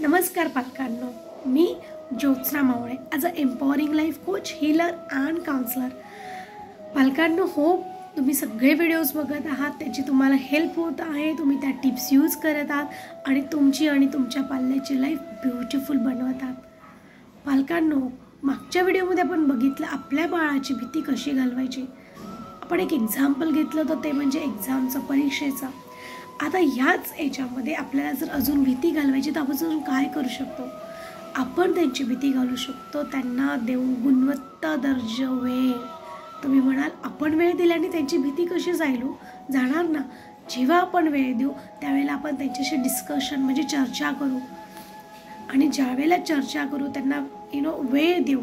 नमस्कार पालकांनो, मी Jyotsna Mawale as a empowering life coach, healer and counsellor. पालकांनो, होप तुम्ही सगळे व्हिडिओज बघत आहात, त्याची तुम्हाला हेल्प होत आहे, तुम्ही त्या टिप्स यूज करत आहात आणि तुमची आणि तुमच्या पाल्याची लाईफ ब्युटिफुल बनवत आहात. पालकांनो, मागच्या व्हिडिओमध्ये आपण बघितलं आपल्या बाळाची भीती कशी घालवायची. आपण एक एक्झाम्पल घेतलं तर ते म्हणजे एक्झामचं, परीक्षेचं. आता ह्याच याच्यामध्ये आपल्याला जर अजून भीती घालवायची तर आपण अजून काय करू शकतो. आपण त्यांची भीती घालू शकतो त्यांना देऊन गुणवत्ता दर्जा वेळ. तुम्ही म्हणाल आपण वेळ दिल्याने त्यांची भीती कशी जाणार ना. जेव्हा आपण वेळ देऊ त्यावेळेला आपण त्यांच्याशी डिस्कशन म्हणजे चर्चा करू आणि ज्यावेळेला चर्चा करू त्यांना वेळ देऊ,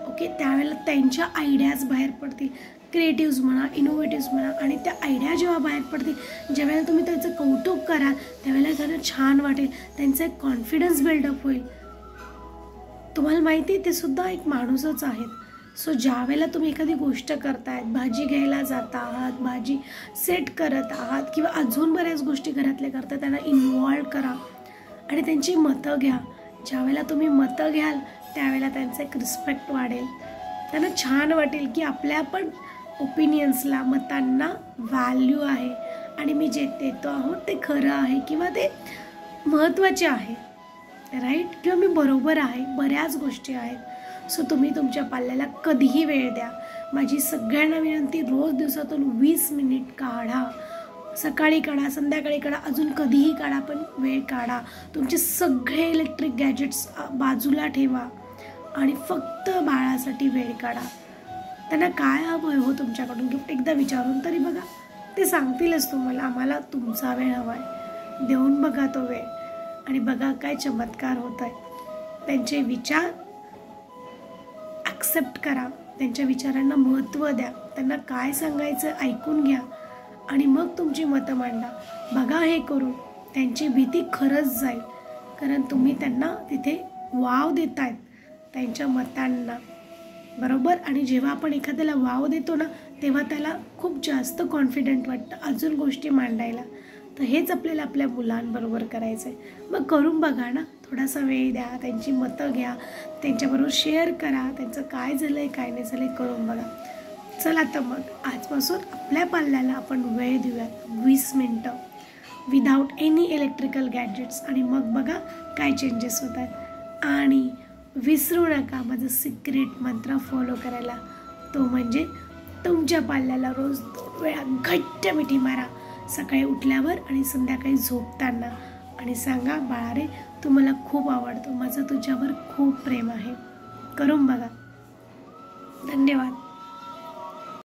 ओके, त्यावेळेला त्यांच्या आयडियाज बाहेर पडतील. क्रिएटिव्ज म्हणा, इनोव्हेटिव्ज म्हणा, आणि त्या आयडिया जेव्हा बाहेर पडतील, ज्यावेळेला तुम्ही त्यांचं कौतुक कराल त्यावेळेला त्यांना छान वाटेल, त्यांचा एक कॉन्फिडन्स बिल्डअप होईल. तुम्हाला माहिती आहे ते सुद्धा एक माणूसच आहेत. सो ज्यावेळेला तुम्ही एखादी गोष्ट करतायत, भाजी घ्यायला जात आहात, भाजी सेट करत आहात किंवा अजून बऱ्याच गोष्टी घरातल्या करता, त्यांना इन्व्हॉल्व करा आणि त्यांची मतं घ्या. ज्यावेळेला तुम्ही मतं घ्याल त्यावेळेला त्यांचं एक रिस्पेक्ट वाढेल. त्यांना छान वाटेल की आपल्या पण ओपिनियन्सला, मतांना व्हॅल्यू आहे आणि मी जे देतो आहोत ते खरं आहे किंवा ते महत्त्वाचे आहे, राईट, किंवा मी बरोबर आहे. बऱ्याच गोष्टी आहेत. सो तुम्ही तुमच्या पाल्याला कधीही वेळ द्या. माझी सगळ्यांना विनंती, रोज दिवसातून 20 मिनिट काढा. सकाळी काढा, संध्याकाळी काढा, अजून कधीही काढा, पण वेळ काढा. तुमचे सगळे इलेक्ट्रिक गॅजेट्स बाजूला ठेवा आणि फक्त बाळासाठी वेळ काढा. त्यांना काय हवं हो तुमच्याकडून गिफ्ट एकदा विचारून तरी बघा. ते सांगतीलच तुम्हाला, आम्हाला तुमचा वेळ हवा आहे. देऊन बघा तो वेळ आणि बघा काय चमत्कार होत आहे. त्यांचे विचार ॲक्सेप्ट करा, त्यांच्या विचारांना महत्त्व द्या, त्यांना काय सांगायचं ऐकून घ्या आणि मग तुमची मतं मांडा. बघा हे करून त्यांची भीती खरंच जाईल, कारण तुम्ही त्यांना तिथे वाव देत आहेत त्यांच्या मतांना, बरोबर. आणि जेव्हा आपण एखाद्याला वाव देतो ना तेव्हा त्याला खूप जास्त कॉन्फिडंट वाटतं अजून गोष्टी मांडायला. तर हेच आपल्याला आपल्या मुलांबरोबर करायचं आहे. मग करून बघा ना, थोडासा वेळ द्या, त्यांची मतं घ्या, त्यांच्याबरोबर शेअर करा, त्यांचं काय झालं आहे काय नाही झालं आहे करून बघा. चला तर मग आजपासून आपल्या पाल्याला आपण वेळ देऊयात 20 मिनटं विदाऊट एनी इलेक्ट्रिकल गॅजेट्स आणि मग बघा काय चेंजेस होत आहेत. आणि विसरू नका माझं सिक्रेट मंत्र फॉलो करायला, तो म्हणजे तुमच्या पाल्याला रोज 2 वेळा घट्ट मिठी मारा, सकाळी उठल्यावर आणि संध्याकाळी झोपताना, आणि सांगा, बाळा रे तू मला खूप आवडतो, माझं तुझ्यावर खूप प्रेम आहे. करून बघा. धन्यवाद.